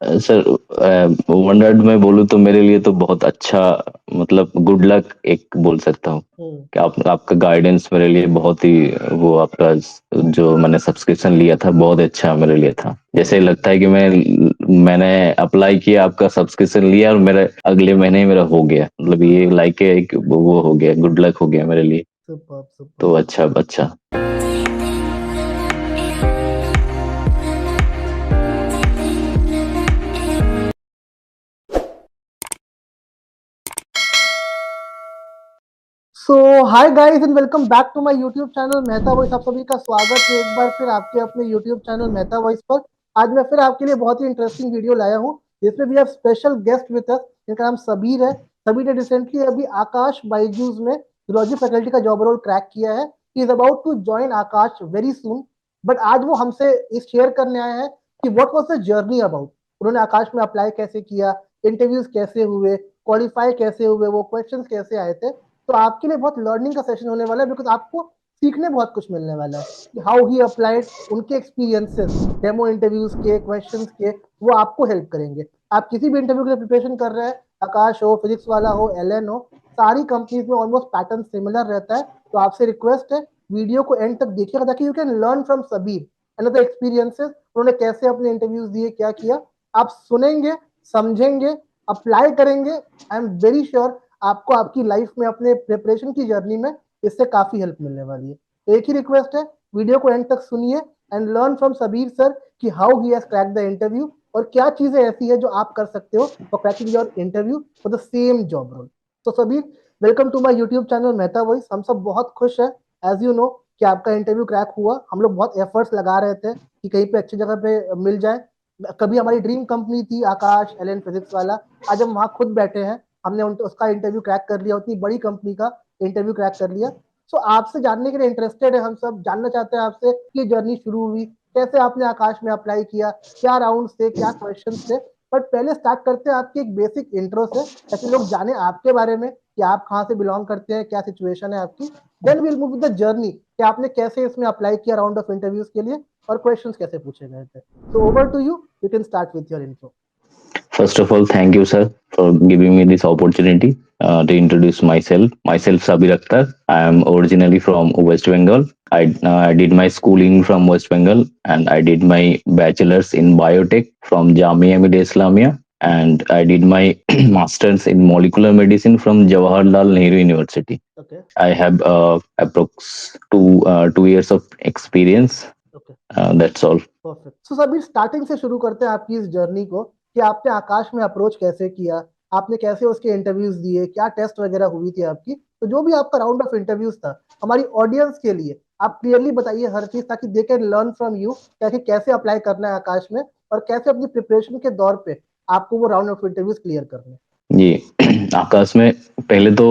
Sir, one word में बोलूँ तो मेरे लिए तो बहुत अच्छा, मतलब गुड लक एक बोल सकता हूँ। हम्म। कि आपका गाइडेंस मेरे लिए बहुत ही, वो आपका जो मैंने सब्सक्रिप्शन लिया था बहुत अच्छा मेरे लिए था। जैसे थैंक यू लगता सर। है कि मैंने अप्लाई किया, आपका सब्सक्रिप्शन लिया और मेरा अगले महीने ही मेरा हो गया, मतलब ये लाइक एक वो हो गया, गुड लक हो गया मेरे लिए। सुपर तो सुपर। अच्छा अच्छा। So hi guys and welcome back to my YouTube channel Mehta voice. आप सभी का स्वागत है एक बार फिर आपके अपने यूट्यूब चैनल मेहता वॉइस पर। आज मैं फिर आपके लिए बहुत ही इंटरेस्टिंग वीडियो लाया हूँ जिसमें भी आप स्पेशल गेस्ट विद अस, जिनका नाम सबीर है। सबीर ने रिसेंटली अभी आकाश बायजूस में जूलॉजी फैकल्टी का जॉब रोल क्रैक किया है। He is about to join Aakash very soon. But आज वो हमसे इस शेयर करने आए हैं कि what was the journey about. उन्होंने आकाश में अप्लाई कैसे किया, इंटरव्यूज कैसे हुए, क्वालिफाई कैसे हुए, वो क्वेश्चंस कैसे आए थे। तो आपके लिए बहुत लर्निंग का सेशन होने वाला है, बिकॉज आपको सीखने बहुत कुछ मिलने वाला है कि हाउ ही अप्लाइड, उनके एक्सपीरियंसेस, डेमो इंटरव्यूज के, क्वेश्चंस के, वो आपको हेल्प करेंगे। आप किसी भी इंटरव्यू के लिए प्रिपरेशन कर रहे हैं, आकाश हो, फिजिक्स वाला हो, एलएन हो, सारी कंपनीज में ऑलमोस्ट पैटर्न सिमिलर रहता है। तो आपसे रिक्वेस्ट है, वीडियो को एंड तक देखिएगा ताकि you can learn from Sabir and the experiences, उन्होंने कैसे अपने इंटरव्यूज दिए, क्या किया। आप सुनेंगे, समझेंगे, अप्लाई करेंगे। आई एम वेरी श्योर आपको आपकी लाइफ में अपने प्रिपरेशन की जर्नी में इससे काफी हेल्प मिलने वाली है। तो एक ही रिक्वेस्ट है, वीडियो को एंड तक सुनिए and learn from Sabir sir कि how he has crack the interview और क्या चीजें ऐसी है जो आप कर सकते हो for cracking your interview for the same job role. तो Sabir, welcome to my YouTube channel Mehta voice. हम सब बहुत खुश है, एज यू नो, कि आपका इंटरव्यू क्रैक हुआ। हम लोग बहुत एफर्ट्स लगा रहे थे कि कहीं पे अच्छी जगह पे मिल जाए। कभी हमारी ड्रीम कंपनी थी आकाश एल एन फिजिक्स वाला, आज हम वहां खुद बैठे हैं। हमने उसका इंटरव्यू क्रैक कर लिया, उतनी बड़ी कंपनी का इंटरव्यू क्रैक कर लिया। सो आपसे जानने के लिए इंटरेस्टेड है, हम सब जानना चाहते हैं आपसे कि जर्नी शुरू हुई कैसे, आपने आकाश में अप्लाई किया, क्या राउंड थे, क्या क्वेश्चन थे। बट पहले स्टार्ट करते हैं आपकी एक बेसिक इंट्रो से, ताकि लोग जाने आपके बारे में कि आप कहाँ से बिलोंग करते हैं, क्या सिचुएशन है आपकी। Then will move the journey कि आपने कैसे इसमें अप्लाई किया राउंड ऑफ इंटरव्यूज के लिए और क्वेश्चंस कैसे पूछे गए थे। So over to you can start with your intro. First of all, thank you, sir, for giving me this opportunity to introduce myself. Myself, Sabir Akhtar. I am originally from West Bengal. I did my schooling from West Bengal and I did my bachelor's in biotech from Jamia Millia Islamia. And I did my master's in molecular medicine from Jawaharlal Nehru University. Okay. I have approx 2 years of experience. Okay. That's all. Perfect. So सभी starting से शुरू करते हैं आपकी इस journey को कि आपने आकाश में अप्रोच कैसे किया, आपने कैसे उसके इंटरव्यूज दिए, क्या टेस्ट वगैरह हुई थी आपकी। तो जो भी आपका राउंड ऑफ इंटरव्यूज था, हमारी ऑडियंस के लिए आप क्लियरली बताइए हर चीज, ताकि they can learn from you कि कैसे अप्लाई करना है आकाश में और कैसे अपनी प्रिपरेशन के दौर पे आपको वो राउंड ऑफ इंटरव्यूज क्लियर करने हैं। जी। आकाश में पहले तो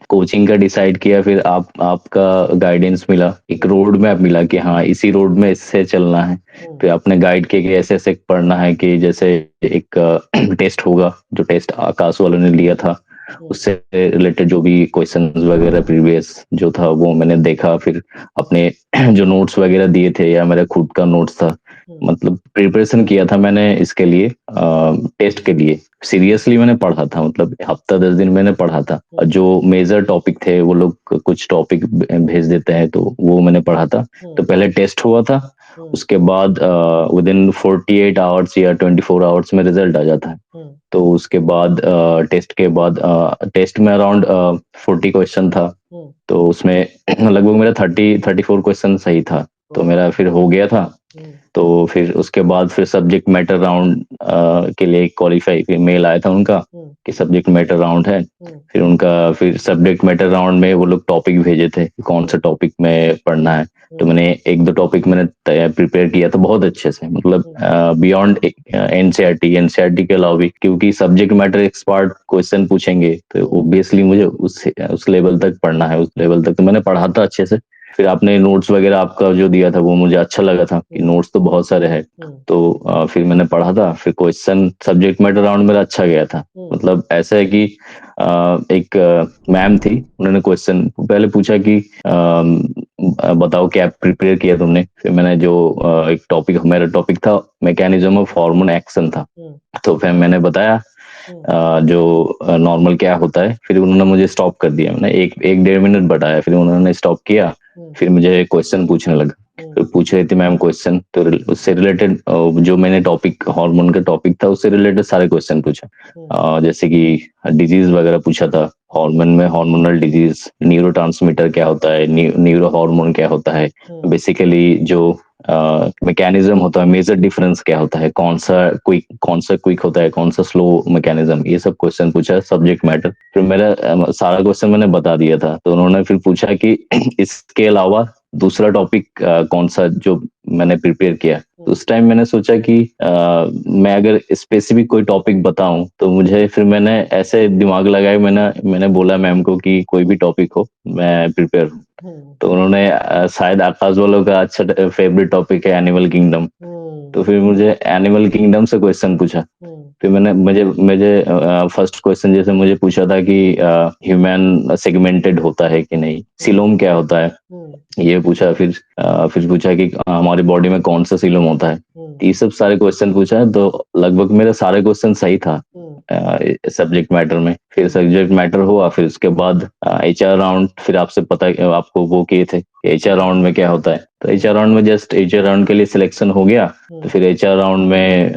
कोचिंग का डिसाइड किया, फिर आपका गाइडेंस मिला, एक हम्म। रोड मैप मिला कि हाँ इसी रोड में इससे चलना है। हम्म। फिर आपने गाइड किया कि ऐसे ऐसे पढ़ना है, कि जैसे एक टेस्ट होगा, जो टेस्ट आकाश वालों ने लिया था हम्म। उससे रिलेटेड जो भी क्वेश्चंस वगैरह प्रीवियस जो था वो मैंने देखा। फिर अपने जो नोट्स वगैरह दिए थे या मेरा खुद का नोट्स था, हम्म। मतलब प्रिपरेशन किया था मैंने इसके लिए, टेस्ट के लिए। सीरियसली मैंने पढ़ा था, मतलब हफ्ता 10 दिन मैंने पढ़ा था। और हम्म। जो मेजर टॉपिक थे वो लोग कुछ टॉपिक भेज देते हैं, तो वो मैंने पढ़ा था। तो हम्म। पहले टेस्ट हुआ था, हम्म। उसके बाद विद इन 48 आवर्स या 24 आवर्स में रिजल्ट आ जाता है। हम्म। तो उसके बाद टेस्ट के बाद टेस्ट में अराउंड 40 क्वेश्चन था। हम्म। तो उसमें लगभग मेरा 34 क्वेश्चन सही था, तो ओह। मेरा फिर हो गया था। हम्म। तो फिर उसके बाद फिर सब्जेक्ट मैटर राउंड के लिए क्वालिफाई, फिर मेल आया था उनका हम्म। कि सब्जेक्ट मैटर राउंड है। हम्म। फिर उनका फिर सब्जेक्ट मैटर राउंड में वो लोग टॉपिक भेजे थे कि कौन सा हम्म। टॉपिक में पढ़ना है। तो हम्म। मैंने एक दो टॉपिक मैंने प्रिपेयर किया था बहुत अच्छे से, मतलब हम्म। बियॉन्ड एनसीईआरटी, एनसीईआरटी के अलावा भी, क्योंकि सब्जेक्ट मैटर एक्सपर्ट क्वेश्चन पूछेंगे तो हम्म। ऑब्वियसली मुझे उस लेवल तक पढ़ना है, उस लेवल तक तो मैंने पढ़ा था अच्छे से। फिर आपने नोट्स वगैरह आपका जो दिया था वो मुझे अच्छा लगा था कि नोट्स तो बहुत सारे हैं। तो फिर मैंने पढ़ा था, फिर क्वेश्चन सब्जेक्ट मैटर राउंड मेरा अच्छा गया था। मतलब ऐसा है कि एक मैम थी, उन्होंने क्वेश्चन पहले पूछा कि बताओ क्या प्रिपेयर किया तुमने। फिर मैंने जो एक टॉपिक, मेरा टॉपिक था मैकेनिज्म ऑफ हार्मोन एक्शन था। तो फिर मैंने बताया जो नॉर्मल क्या होता है। फिर उन्होंने मुझे स्टॉप कर दिया, मैंने एक एक 1.5 मिनट बताया, फिर उन्होंने स्टॉप किया। फिर मुझे क्वेश्चन पूछने लगा। फिर पूछ रही थी मैम क्वेश्चन, तो उससे रिलेटेड जो मैंने टॉपिक हार्मोन का टॉपिक था उससे रिलेटेड सारे क्वेश्चन पूछा। जैसे कि डिजीज वगैरह पूछा था, हार्मोन में हार्मोनल डिजीज, न्यूरोट्रांसमीटर क्या होता है, न्यूरो हार्मोन क्या होता है, बेसिकली जो मैकेनिज्म होता है, मेजर डिफरेंस क्या होता है, कौन सा क्विक होता है, कौन सा स्लो मैकेनिज्म, ये सब क्वेश्चन पूछा सब्जेक्ट मैटर। फिर मेरा सारा क्वेश्चन मैंने बता दिया था। तो उन्होंने फिर पूछा कि इसके अलावा दूसरा टॉपिक कौन सा जो मैंने प्रिपेयर किया। तो उस टाइम मैंने सोचा कि मैं अगर स्पेसिफिक कोई टॉपिक बताऊं तो मुझे, फिर मैंने ऐसे दिमाग लगाया, मैंने बोला मैम को कि कोई भी टॉपिक हो मैं प्रिपेयर हूँ। तो उन्होंने शायद आकाश वालों का अच्छा फेवरेट टॉपिक है एनिमल किंगडम। तो फिर मुझे एनिमल किंगडम से क्वेश्चन पूछा। फिर मैंने मुझे मुझे फर्स्ट क्वेश्चन जैसे मुझे पूछा था कि ह्यूमन सेगमेंटेड होता है कि नहीं, सिलोम क्या होता है, ये पूछा। फिर पूछा कि हमारी बॉडी में कौन सा सीलम होता है। ये सब सारे क्वेश्चन पूछा है। तो लगभग मेरे सारे क्वेश्चन सही था सब्जेक्ट मैटर में। फिर सब्जेक्ट मैटर हुआ, फिर उसके बाद HR राउंड। फिर आपसे पता आपको वो किए थे HR राउंड में क्या होता है। तो HR राउंड में जस्ट HR राउंड के लिए सिलेक्शन हो गया। तो फिर HR राउंड में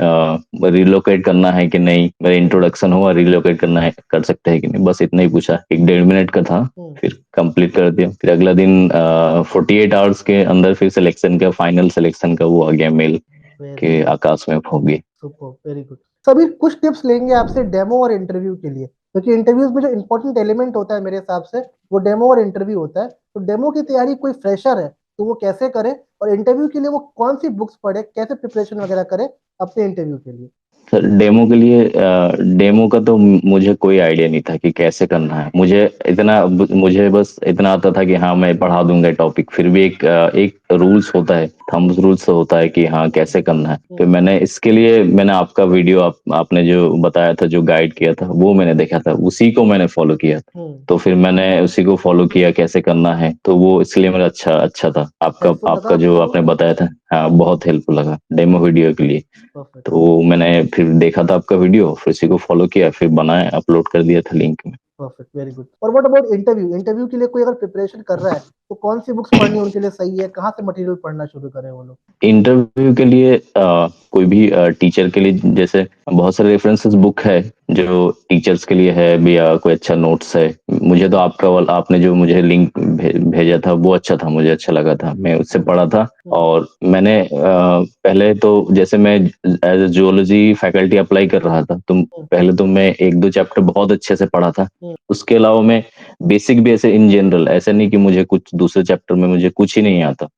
रिलोकेट करना है कि नहीं, मेरा इंट्रोडक्शन हुआ, रिलोकेट करना है, कर सकते हैं कि नहीं, बस इतना ही पूछा। एक 1.5 मिनट का था, फिर कंप्लीट कर दिया। फिर अगला दिन 48 आवर्स के अंदर फिर सिलेक्शन का, फाइनल सिलेक्शन का वो आ गया मेल कि आकाश में होगी। Super, very good. सभी कुछ टिप्स लेंगे आपसे डेमो और इंटरव्यू के लिए, क्योंकि इंटरव्यूज में जो इंपॉर्टेंट एलिमेंट होता है मेरे हिसाब से वो डेमो और इंटरव्यू होता है। तो डेमो की तैयारी कोई फ्रेशर है तो वो कैसे करे, और इंटरव्यू के लिए वो कौन सी बुक्स पढ़े, कैसे प्रिपरेशन वगैरह करे अपने इंटरव्यू के लिए। सर डेमो के लिए, डेमो का तो मुझे कोई आइडिया नहीं था कि कैसे करना है। मुझे बस इतना आता था कि हाँ मैं पढ़ा दूंगा टॉपिक। फिर भी एक रूल्स होता है, थंब रूल्स होता है कि हाँ कैसे करना है। तो मैंने इसके लिए मैंने आपका वीडियो, आपने जो बताया था, जो गाइड किया था, वो मैंने देखा था, उसी को मैंने फॉलो किया था। तो फिर मैंने उसी को फॉलो किया कैसे करना है। तो वो इसलिए मेरा अच्छा अच्छा था। आपका जो आपने बताया था, हाँ बहुत हेल्पफुल लगा डेमो वीडियो के लिए। तो मैंने फिर देखा था आपका वीडियो, फिर उसी को फॉलो किया, फिर बनाया, अपलोड कर दिया था लिंक में। Perfect, very good. और व्हाट अबाउट इंटरव्यू, इंटरव्यू के लिए कोई अगर प्रिपरेशन कर रहा है तो कौन सी बुक्स पढ़नी उनके लिए सही है, कहाँ से मटेरियल पढ़ना शुरू करें वो लोग। इंटरव्यू के लिए कोई भी टीचर के लिए, जैसे बहुत सारे रेफरेंसेस बुक है जो टीचर्स के लिए है भी, या कोई अच्छा नोट्स है। मुझे तो आपने जो मुझे लिंक भेजा था वो अच्छा था, मुझे अच्छा लगा था, मैं उससे पढ़ा था। और मैंने पहले तो जैसे मैं as a geology faculty apply कर रहा था, तो पहले तो मैं 1-2 चैप्टर बहुत अच्छे से पढ़ा था। उसके अलावा मैं बेसिक भी ऐसे इन जनरल, ऐसा नहीं कि मुझे कुछ दूसरे चैप्टर में मुझे कुछ ही नहीं आता,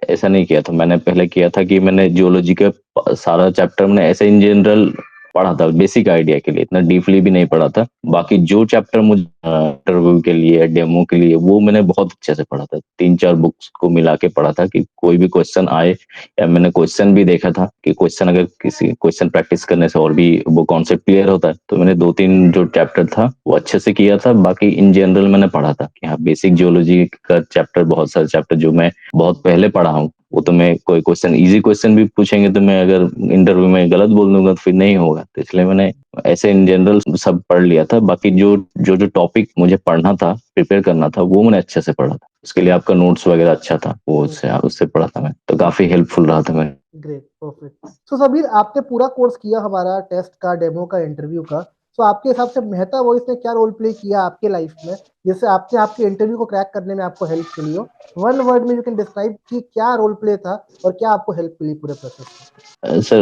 ऐसा नहीं किया था। मैंने पहले किया था कि मैंने जियोलॉजी के सारा चैप्टर मैंने ऐसे इन जनरल पढ़ा था, बेसिक आइडिया के लिए, इतना डीपली भी नहीं पढ़ा था। बाकी जो चैप्टर मुझे इंटरव्यू के लिए, डेमो के लिए, वो मैंने बहुत अच्छे से पढ़ा था। 3-4 बुक्स को मिला के पढ़ा था कि कोई भी क्वेश्चन आए, या मैंने क्वेश्चन भी देखा था कि क्वेश्चन, अगर किसी क्वेश्चन प्रैक्टिस करने से और भी वो कॉन्सेप्ट क्लियर होता है। तो मैंने 2-3 जो चैप्टर था वो अच्छे से किया था। बाकी इन जनरल मैंने पढ़ा था कि हाँ बेसिक जियोलॉजी का चैप्टर, बहुत सारे चैप्टर जो मैं बहुत पहले पढ़ा हूँ, वो तो मैं कोई क्वेश्चन, इजी क्वेश्चन भी पूछेंगे तो मैं अगर इंटरव्यू में गलत बोल दूंगा तो फिर नहीं होगा। तो इसलिए मैंने ऐसे इन जनरल सब पढ़ लिया था। बाकी जो जो जो टॉपिक मुझे पढ़ना था, प्रिपेयर करना था, वो मैंने अच्छे से पढ़ा था। उसके लिए आपका नोट्स वगैरह अच्छा था, वो उससे पढ़ा था मैं, तो काफी हेल्पफुल रहा था मैं। Great, perfect. सो सबीर, आपने पूरा कोर्स किया हमारा, टेस्ट का, डेमो का, इंटरव्यू का। सो आपके हिसाब से मेहता वॉइस ने क्या रोल प्ले किया आपके लाइफ में, जिससे आपने आपके इंटरव्यू को क्रैक करने में आपको हेल्प मिली हो। वन वर्ड में यू कैन डिस्क्राइब कि क्या रोल प्ले था और क्या आपको हेल्प मिली पूरे प्रोसेस में। सर,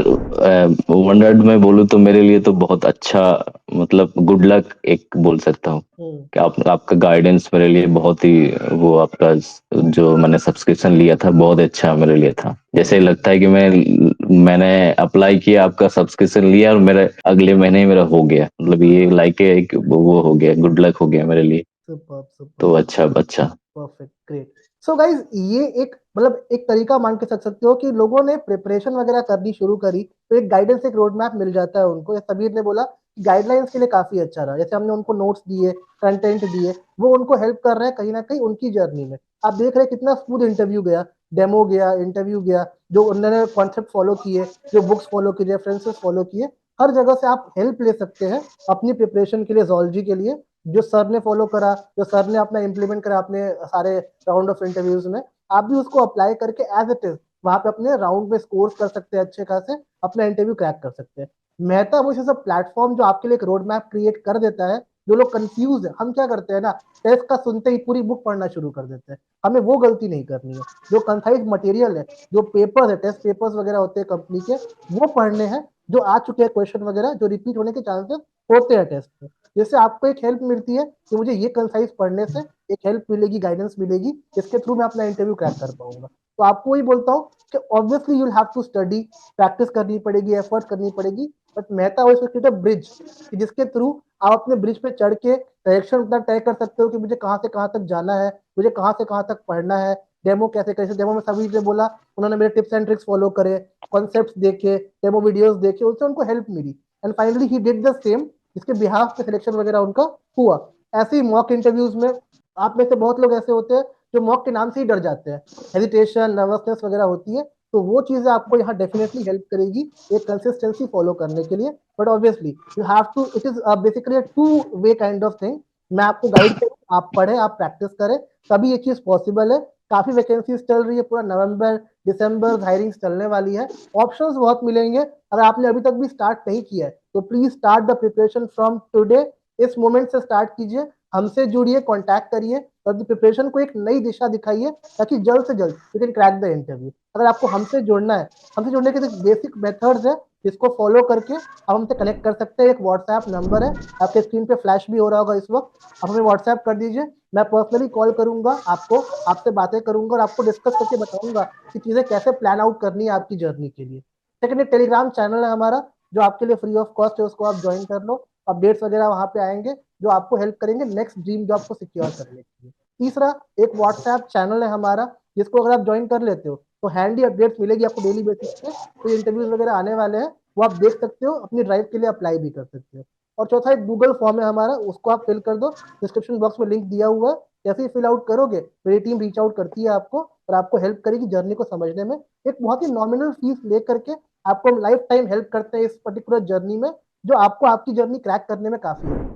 1 वर्ड में बोलूँ तो मेरे लिए तो बहुत अच्छा, मतलब गुड लक एक बोल सकता हूँ कि आपका गाइडेंस मेरे लिए बहुत ही, वो आपका जो मैंने सब्सक्रिप्शन लिया था बहुत अच्छा मेरे लिए था। जैसे लगता है कि मैंने अप्लाई किया, आपका सब्सक्रिप्शन लिया, और मेरे अगले महीने ही मेरा हो गया। मतलब ये लाइक एक वो हो गया, गुड लक हो गया मेरे लिए। सुपर, सुपर, तो अच्छा अच्छा। Perfect, great. सो गाइज ये एक मतलब एक तरीका मान के चल सकते हो कि लोगों ने प्रिपरेशन वगैरह करनी शुरू करी तो एक गाइडेंस, एक रोड मैप मिल जाता है उनको। या सबीर ने बोला गाइडलाइंस के लिए काफी अच्छा रहा, जैसे हमने उनको नोट्स दिए, कंटेंट दिए, वो उनको हेल्प कर रहे हैं कहीं ना कहीं उनकी जर्नी में। आप देख रहे हैं कितना स्मूथ इंटरव्यू गया, डेमो गया, इंटरव्यू गया, जो उन्होंने कॉन्सेप्ट फॉलो किए, जो बुक्स फॉलो किए, रेफरेंसेस फॉलो किए, हर जगह से आप हेल्प ले सकते हैं अपनी प्रिपरेशन के लिए, जोलॉजी के लिए। जो सर ने फॉलो करा, जो सर ने अपना इम्प्लीमेंट करा अपने सारे राउंड ऑफ इंटरव्यूज में, आप भी उसको अप्लाई करके एज इट इज वहां पे अपने राउंड में स्कोर्स कर सकते हैं, अच्छे खासे अपना इंटरव्यू क्रैक कर सकते हैं। मेहता वो सब प्लेटफॉर्म जो आपके लिए एक रोड मैप क्रिएट कर देता है। जो लोग कंफ्यूज है, हम क्या करते हैं ना, टेस्ट का सुनते ही पूरी बुक पढ़ना शुरू कर देते हैं। हमें वो गलती नहीं करनी है। जो कंसाइज मटेरियल है, जो पेपर है, टेस्ट पेपर्स वगैरह होते हैं कंपनी के, वो पढ़ने हैं, जो आ चुके हैं क्वेश्चन वगैरह, जो रिपीट होने के चांसेस होते हैं टेस्ट में। जैसे आपको एक हेल्प मिलती है कि मुझे ये कंसाइज पढ़ने से एक हेल्प मिलेगी, गाइडेंस मिलेगी, जिसके थ्रू मैं अपना इंटरव्यू क्रैक कर पाऊंगा। तो आपको वही बोलता हूँ कि obviously you'll have to study, practice करनी पड़ेगी, एफर्ट करनी पड़ेगी, बट मेहता वो क्रिएट अ ब्रिज कि जिसके थ्रू आप अपने ब्रिज पे चढ़ के डायरेक्शन उतना तय कर सकते हो कि मुझे कहाँ से कहाँ तक जाना है, मुझे कहाँ से कहाँ तक पढ़ना है, डेमो कैसे कैसे। डेमो में सभी ने बोला, उन्होंने मेरे टिप्स एंड ट्रिक्स फॉलो करे, कॉन्सेप्ट्स देखे, डेमो वीडियोस देखे, उससे उनको हेल्प मिली, and finally he did the same, जिसके बिहाफ पे सिलेक्शन वगैरह उनका हुआ। ऐसे ही मॉक इंटरव्यूज में आप में से बहुत लोग ऐसे होते हैं जो मॉक के नाम से ही डर जाते हैं, हेजिटेशन, नर्वसनेस वगैरह होती है। तो वो चीजें आपको यहाँ डेफिनेटली हेल्प करेगी एक कंसिस्टेंसी फॉलो करने के लिए। But obviously you have to, it is basically a two way kind of thing. मैं आपको गाइड करूँ, आप पढ़े, आप प्रैक्टिस करें, तभी ये चीज पॉसिबल है। काफी वैकेंसीज चल रही है, पूरा नवंबर दिसंबर हायरिंग चलने वाली है, ऑप्शंस बहुत मिलेंगे। अगर आपने अभी तक भी स्टार्ट नहीं किया है तो please start the preparation from today. इस मोमेंट से स्टार्ट कीजिए, हमसे जुड़िए, कांटेक्ट करिए और प्रिपरेशन को एक नई दिशा दिखाइए, ताकि जल्द से जल्द you can crack the interview. अगर आपको हमसे जुड़ना है, हमसे जुड़ने के बेसिक मेथड्स है, जिसको फॉलो करके आप हमसे कनेक्ट कर सकते हैं। एक व्हाट्सएप नंबर है, आपके स्क्रीन पे फ्लैश भी हो रहा होगा इस वक्त, आप हमें व्हाट्सएप कर दीजिए। मैं पर्सनली कॉल करूंगा आपको, आपसे बातें करूंगा और आपको डिस्कस करके बताऊंगा कि चीजें कैसे प्लान आउट करनी है आपकी जर्नी के लिए। सेकंड, एक टेलीग्राम चैनल है हमारा जो आपके लिए फ्री ऑफ कॉस्ट है, उसको आप ज्वाइन कर लो। अपडेट्स वगैरह वहां पे आएंगे जो आपको हेल्प करेंगे नेक्स्ट ड्रीम जॉब को सिक्योर करने के लिए। तीसरा, एक व्हाट्सएप चैनल है हमारा, जिसको अगर आप ज्वाइन कर लेते हो तो हैंडी अपडेट्स मिलेगी आपको डेली बेसिस पे। तो इंटरव्यूज वगैरह आने वाले हैं, वो आप देख सकते हो, अपनी ड्राइव के लिए अप्लाई भी कर सकते हो। और चौथा, एक गूगल फॉर्म है हमारा, उसको आप फिल कर दो, डिस्क्रिप्शन बॉक्स में लिंक दिया हुआ है। जैसे ही फिल आउट करोगे मेरी टीम रीच आउट करती है आपको और आपको हेल्प करेगी जर्नी को समझने में। एक बहुत ही नॉमिनल फीस ले करके आपको हम लाइफ टाइम हेल्प करते हैं इस पर्टिकुलर जर्नी में, जो आपको आपकी जर्नी क्रैक करने में काफी है।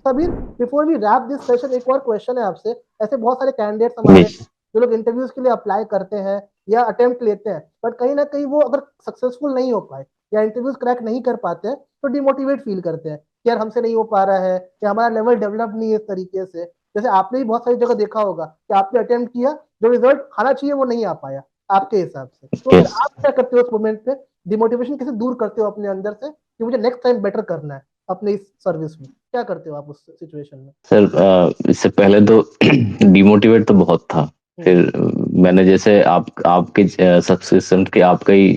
Sabir, before we wrap this session, एक और क्वेश्चन है आपसे। ऐसे बहुत सारे कैंडिडेट्स हमारे जी जो लोग इंटरव्यूज के लिए अप्लाई करते हैं या अटेम्प्ट लेते हैं, बट कहीं ना कहीं वो अगर सक्सेसफुल नहीं हो पाए या इंटरव्यूज क्रैक नहीं कर पाते हैं तो डिमोटिवेट फील करते हैं कि यार हमसे नहीं हो पा रहा है या हमारा लेवल डेवलप नहीं है इस तरीके से। जैसे आपने भी बहुत सारी जगह देखा होगा कि आपने अटेम्प्ट किया, जो रिजल्ट आना चाहिए वो नहीं आ पाया आपके हिसाब से, तो फिर यस आप क्या करते हो उस मोमेंट पे? डिमोटिवेशन कैसे दूर करते हो अपने अंदर से कि मुझे नेक्स्ट टाइम बेटर करना है अपने इस सर्विस में? क्या करते हो आप उस सिचुएशन में? सर, इससे पहले तो डिमोटिवेट तो बहुत था। फिर हम्म। मैंने जैसे आपके सब्सक्रिप्शन के आपका ही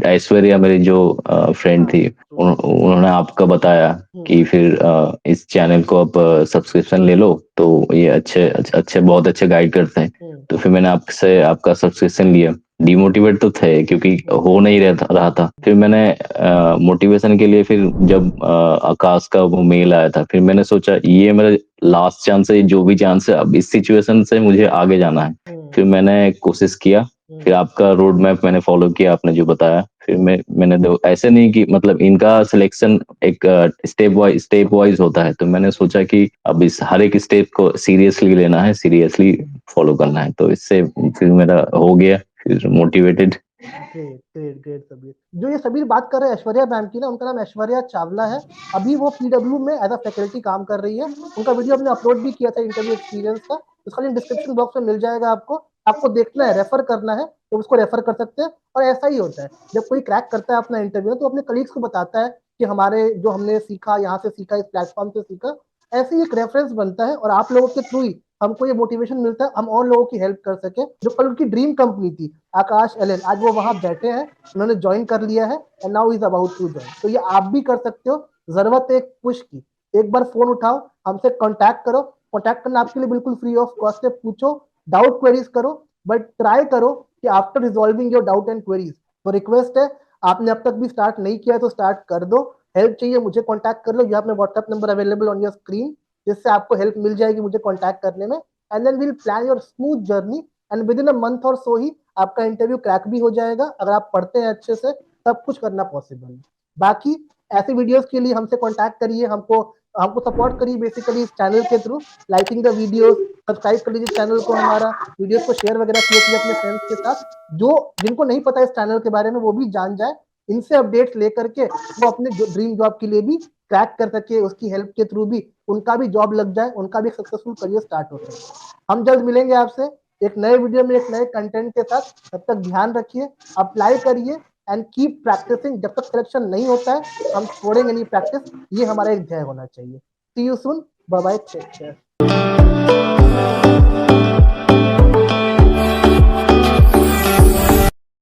ऐश्वर्या मेरी जो फ्रेंड हाँ, थी, ट्रू ट्रू। उन्होंने आपका बताया हम्म। कि फिर इस चैनल को आप सब्सक्रिप्शन ले लो, तो ये अच्छे अच्छे अच्छे बहुत अच्छे गाइड करते हैं। हम्म। तो फिर मैंने आपसे आपका सब्सक्रिप्शन लिया। डिमोटिवेट तो थे क्योंकि हम्म। हो नहीं रहा था। फिर मैंने मोटिवेशन के लिए फिर जब आकाश का वो मेल आया था, फिर मैंने सोचा ये मेरा लास्ट चांस है, जो भी चांस है अब इस सिचुएशन से मुझे आगे जाना है। हम्म। फिर मैंने कोशिश किया, फिर हम्म। आपका रोड मैप मैंने फॉलो किया, आपने जो बताया। फिर हम्म। मैंने दो ऐसे नहीं कि मतलब इनका सिलेक्शन एक स्टेप वाइज होता है, तो मैंने सोचा कि अब इस हर एक स्टेप को सीरियसली लेना है, सीरियसली फॉलो करना है, तो इससे फिर मेरा हो गया, फिर motivated. Great great great Sabir. जो ये सबीर बात कर रहे हैं ऐश्वर्या मैम की ना, उनका नाम ऐश्वर्या चावला है। अभी वो पीडब्ल्यू में एज अ फैकल्टी काम कर रही है। उनका वीडियो हमने अपलोड भी किया था इंटरव्यू एक्सपीरियंस का, उसका लिंक डिस्क्रिप्शन बॉक्स में मिल जाएगा आपको। आपको देखना है, रेफर करना है तो उसको रेफर कर सकते हैं। और ऐसा ही होता है, जब कोई क्रैक करता है अपना इंटरव्यू तो अपने कलीग्स को बताता है कि हमारे जो हमने सीखा, यहाँ से सीखा, इस प्लेटफॉर्म से सीखा। ऐसे ही एक रेफरेंस बनता है और आप लोगों के थ्रू ही हमको ये मोटिवेशन मिलता है, हम और लोगों की हेल्प कर सके। जो कल उनकी ड्रीम कंपनी थी, आकाश एलन, आज वो वहां बैठे हैं, उन्होंने ज्वाइन कर लिया है and now is about to join. तो ये आप भी कर सकते हो। जरूरत है एक पुश की, एक बार फोन उठाओ, हमसे कांटेक्ट करो। कांटेक्ट करना आपके लिए बिल्कुल फ्री ऑफ कॉस्ट है। पूछो, डाउट क्वेरीज करो, बट ट्राई करो कि after resolving your doubt and queries, तो रिक्वेस्ट है, आपने अब तक भी स्टार्ट नहीं किया है तो स्टार्ट कर दो। हेल्प चाहिए मुझे कांटेक्ट कर लो, you have my WhatsApp number available on your screen, जिससे आपको हेल्प मिल जाएगी मुझे कांटेक्ट करने में। And then will plan your smooth journey, and with a month or so ही आपका इंटरव्यू क्रैक भी हो जाएगा। अगर आप पढ़ते हैं अच्छे से, सब कुछ करना पॉसिबल है। बाकी ऐसे वीडियोस के लिए हमसे कांटेक्ट करिए, हमको हमको सपोर्ट करिए बेसिकली इस चैनल के through, liking the videos, subscribe कर लीजिए चैनल को, हमारा वीडियोस को शेयर वगैरह कीजिए अपने फ्रेंड्स के साथ, जो जिनको नहीं पता इस चैनल के बारे में वो भी जान जाए, इनसे अपडेट्स लेकर के वो अपने ड्रीम जॉब के लिए भी क्रैक कर सके, उसकी हेल्प के थ्रू भी उनका भी जॉब लग जाए, उनका भी सक्सेसफुल करियर स्टार्ट हो सके। हम जल्द मिलेंगे आपसे एक नए वीडियो में एक नए कंटेंट के साथ। तब तक ध्यान रखिए, अप्लाई करिए एंड कीप प्रैक्टिसिंग। जब तक सिलेक्शन नहीं होता है हम छोड़ेंगे नहीं प्रैक्टिस, ये हमारा एक ध्येय होना चाहिए। See you soon, bye bye, take care.